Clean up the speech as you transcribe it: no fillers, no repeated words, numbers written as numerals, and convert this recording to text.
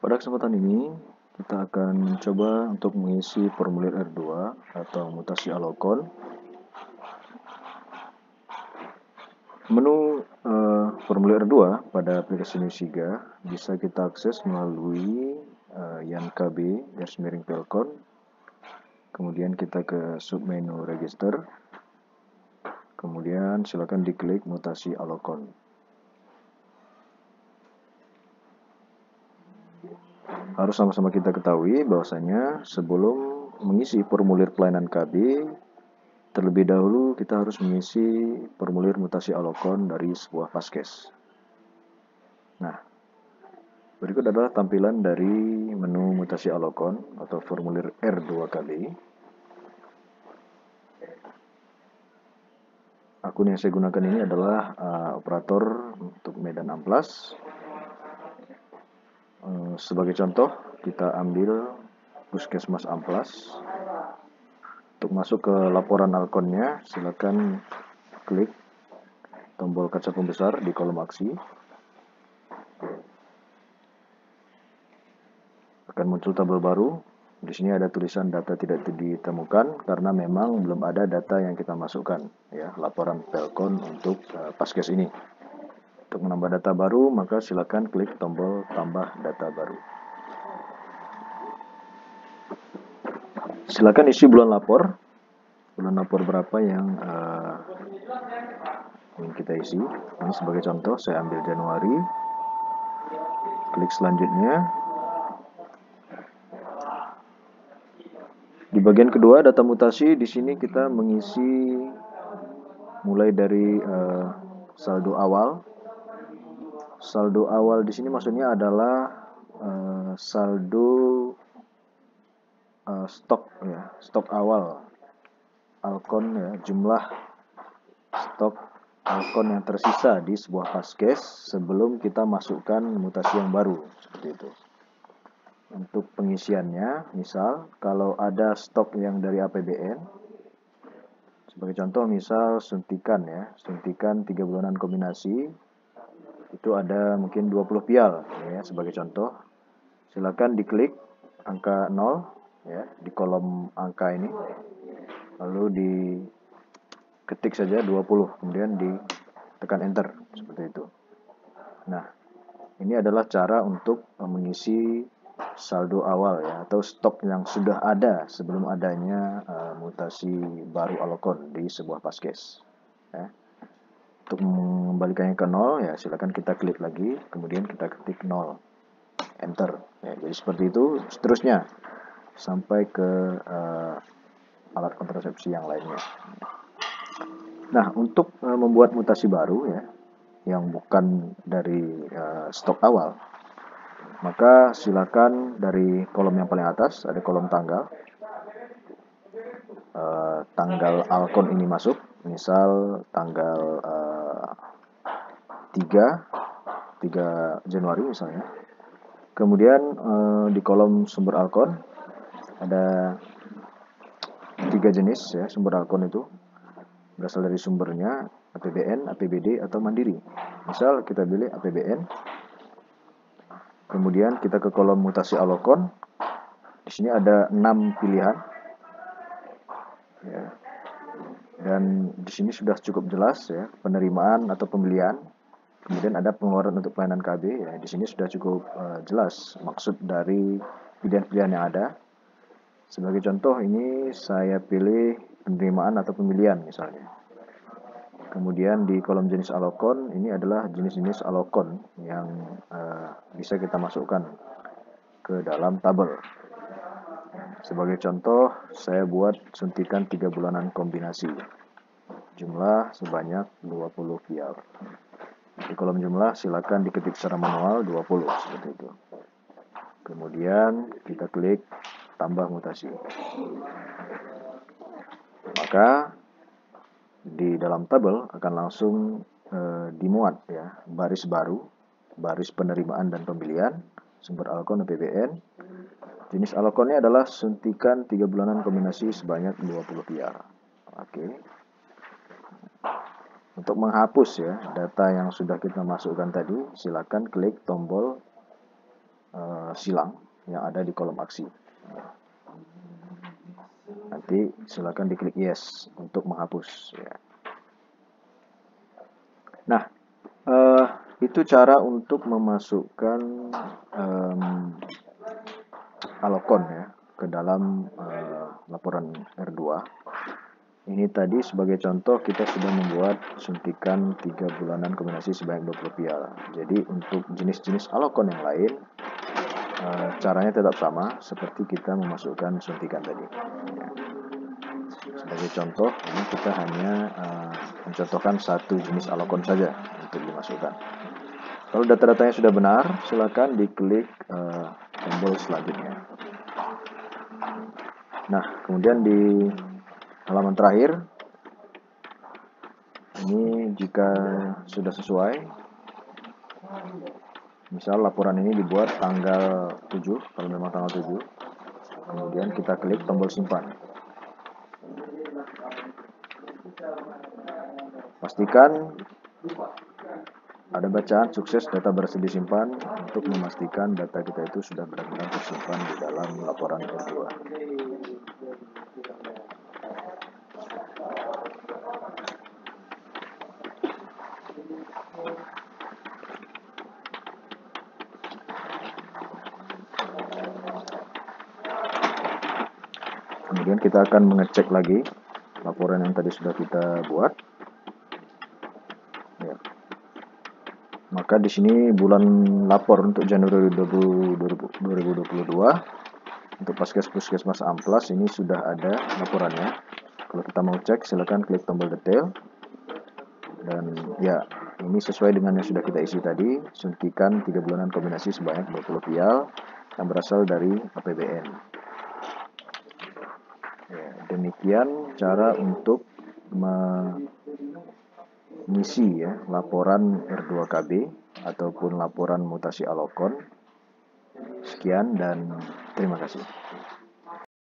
Pada kesempatan ini, kita akan mencoba untuk mengisi formulir R2 atau mutasi alokon. Menu formulir R2 pada aplikasi Newsiga bisa kita akses melalui YAN-KB _Pelcon. Kemudian kita ke submenu register. Kemudian silakan diklik mutasi alokon. Harus sama-sama kita ketahui bahwasanya sebelum mengisi formulir pelayanan KB, terlebih dahulu kita harus mengisi formulir mutasi alokon dari sebuah paskes. Nah, berikut adalah tampilan dari menu mutasi alokon atau formulir R2 KB. Akun yang saya gunakan ini adalah operator untuk Medan Amplas. Sebagai contoh, kita ambil Puskesmas Amplas. Untuk masuk ke laporan alkonnya, silakan klik tombol kaca pembesar di kolom aksi. Akan muncul tabel baru. Di sini ada tulisan data tidak ditemukan karena memang belum ada data yang kita masukkan, ya, laporan Pelcon untuk paskes ini. Untuk menambah data baru, maka silakan klik tombol tambah data baru. Silakan isi bulan lapor berapa yang ingin kita isi. Ini sebagai contoh, saya ambil Januari. Klik selanjutnya. Di bagian kedua, data mutasi, di sini kita mengisi mulai dari saldo awal. Saldo awal di sini maksudnya adalah saldo stok, ya, stok awal alkon, ya, jumlah stok alkon yang tersisa di sebuah paskes sebelum kita masukkan mutasi yang baru, seperti itu. Untuk pengisiannya, misal kalau ada stok yang dari APBN, sebagai contoh misal suntikan, ya, suntikan 3 bulanan kombinasi, itu ada mungkin 20 pial, ya, sebagai contoh. Silakan diklik angka 0, ya, di kolom angka ini, lalu diketik saja 20, kemudian ditekan enter, seperti itu. Nah, ini adalah cara untuk mengisi saldo awal, ya, atau stok yang sudah ada sebelum adanya mutasi baru alokon di sebuah paskes, ya. Untuk mengembalikannya ke 0, ya, silakan kita klik lagi, kemudian kita ketik 0, enter, ya. Jadi seperti itu seterusnya sampai ke alat kontrasepsi yang lainnya. Nah, untuk membuat mutasi baru, ya, yang bukan dari stok awal, maka silakan dari kolom yang paling atas ada kolom tanggal. Tanggal alkon ini masuk, misal tanggal 3 Januari misalnya. Kemudian di kolom sumber alkon ada 3 jenis, ya, sumber alkon itu berasal dari sumbernya APBN, APBD, atau mandiri. Misal kita pilih APBN. Kemudian kita ke kolom mutasi alokon. Di sini ada 6 pilihan, ya. Dan di sini sudah cukup jelas, ya, penerimaan atau pembelian. Kemudian ada pengeluaran untuk pelayanan KB, ya. Di sini sudah cukup jelas maksud dari pilihan-pilihan yang ada. Sebagai contoh, ini saya pilih penerimaan atau pembelian misalnya. Kemudian di kolom jenis alokon, ini adalah jenis-jenis alokon yang bisa kita masukkan ke dalam tabel. Sebagai contoh, saya buat suntikan 3 bulanan kombinasi. Jumlah sebanyak 20 pial. Di kolom jumlah silakan diketik secara manual 20, seperti itu. Kemudian kita klik tambah mutasi. Maka di dalam tabel akan langsung dimuat, ya, baris baru, baris penerimaan dan pembelian, sumber alkon APBN. Jenis alokonnya adalah suntikan 3 bulanan kombinasi sebanyak 20 pial. Oke. Untuk menghapus, ya, data yang sudah kita masukkan tadi, silakan klik tombol silang yang ada di kolom aksi. Nanti silakan diklik yes untuk menghapus. Ya. Nah, itu cara untuk memasukkan alokon ya ke dalam laporan R2. Ini tadi sebagai contoh kita sudah membuat suntikan 3 bulanan kombinasi sebanyak 20 pial. Jadi untuk jenis-jenis alokon yang lain caranya tetap sama seperti kita memasukkan suntikan tadi. Sebagai contoh, ini kita hanya mencontohkan satu jenis alokon saja untuk dimasukkan. Kalau data-datanya sudah benar, silakan diklik tombol selanjutnya. Nah, kemudian di halaman terakhir, ini jika sudah sesuai, misal laporan ini dibuat tanggal 7, kalau memang tanggal 7, kemudian kita klik tombol simpan. Pastikan ada bacaan sukses data berhasil disimpan untuk memastikan data kita itu sudah benar-benar tersimpan di dalam laporan R2. Kemudian kita akan mengecek lagi laporan yang tadi sudah kita buat. Ya. Maka di sini bulan lapor untuk Januari 2022 untuk Puskesmas Amplas ini sudah ada laporannya. Kalau kita mau cek, silakan klik tombol detail. Dan ya, ini sesuai dengan yang sudah kita isi tadi, suntikan 3 bulanan kombinasi sebanyak 20 pial yang berasal dari APBN. Ya, demikian cara untuk mengisi ya laporan R2KB ataupun laporan mutasi alokon. Sekian dan terima kasih.